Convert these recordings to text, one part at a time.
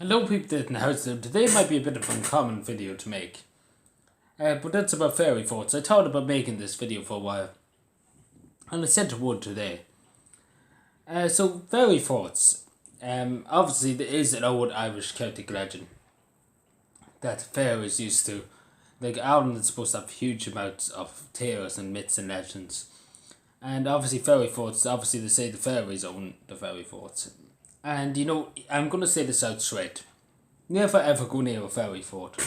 Hello people in the house. Today might be a bit of an uncommon video to make. But that's about fairy forts. I thought about making this video for a while. And I said I would today. So fairy forts. Obviously there is an old Irish Celtic legend that fairies used to. Like Ireland is supposed to have huge amounts of tales and myths and legends. And obviously fairy forts, obviously they say the fairies own the fairy forts. And I'm going to say this out straight. Never ever go near a fairy fort.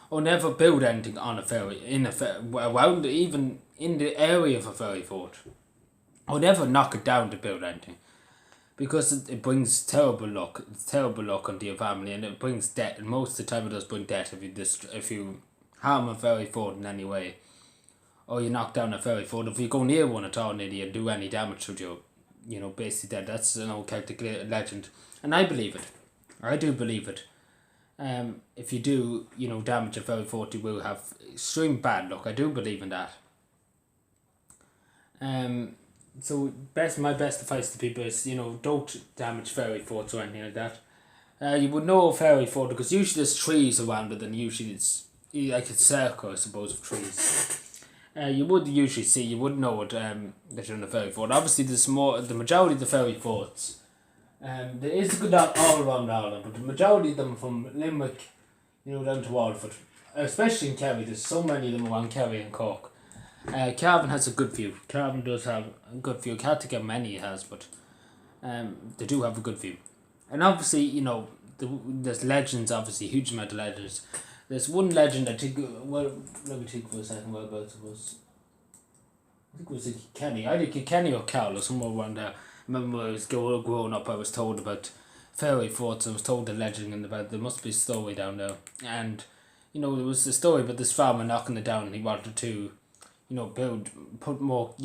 Or never build anything on a fairy, around, even in the area of a fairy fort. Or never knock it down to build anything. Because it brings terrible luck. It's terrible luck onto your family, and it brings death. And most of the time it does bring death if you harm a fairy fort in any way. Or you knock down a fairy fort. If you go near one at all nearly and do any damage to you, basically dead. That's an old Celtic legend. And I believe it. I do believe it. If you do, damage a fairy fort, you will have extreme bad luck. I do believe in that. So my best advice to people is, don't damage fairy forts or anything like that. You would know a fairy fort because usually there's trees around it, and usually it's like a circle, I suppose, of trees. You would know it, that you're in a fairy fort. Obviously, the majority of the fairy forts. There is a good lot all around Ireland, but the majority of them from Limerick, down to Waterford, especially in Kerry. There's so many of them around Kerry and Cork. Cavan has a good few. Cavan does have a good few. I can't think how many it has, but they do have a good few. And obviously, there's legends, obviously, huge amount of legends. There's one legend I think, let me think for a second whereabouts it was. I think it was Kenny. Either Kenny or Cal or somewhere around there. I remember when I was growing up, I was told about fairy forts. I was told the legend and about there must be a story down there. And, there was a story about this farmer knocking it down, and he wanted to, put more,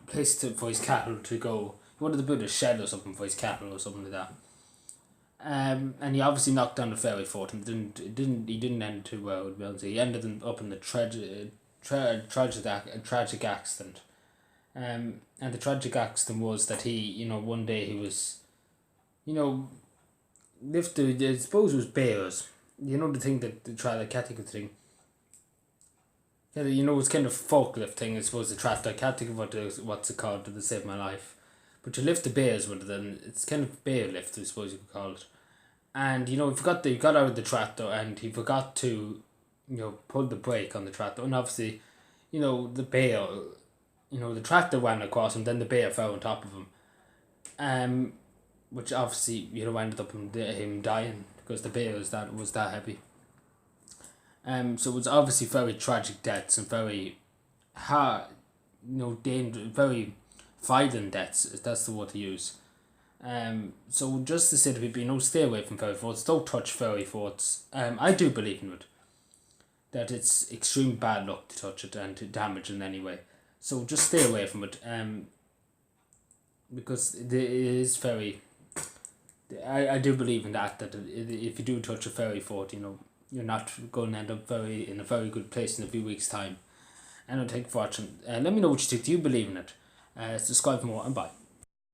place for his cattle to go. He wanted to build a shed or something for his cattle or something like that. And he obviously knocked down the fairy fort, and he didn't end too well, to be honest. He ended up in the tragic accident. And the tragic accident was that he, one day he was, lifted, I suppose it was bears. The thing that the catechetical thing. Yeah, it's kind of forklift thing, I suppose, the tractor. I can't think of what's it called to save my life. But you lift the bears with it, and it's kind of bear lift, I suppose you could call it. And, he got out of the tractor, and he forgot to, pull the brake on the tractor. And obviously, the bear, the tractor ran across him, then the bear fell on top of him. Which obviously, ended up him dying, because the bear was that heavy. So it was obviously very tragic deaths and very hard, very violent deaths, if that's the word to use. So just to say to people, stay away from fairy forts, don't touch fairy forts. I do believe in it, that it's extreme bad luck to touch it and to damage in any way. So just stay away from it, because it is very, I do believe in that if you do touch a fairy fort, you're not going to end up in a very good place in a few weeks' time. And thank you for watching. Let me know what you think. Do you believe in it? Subscribe for more, and bye.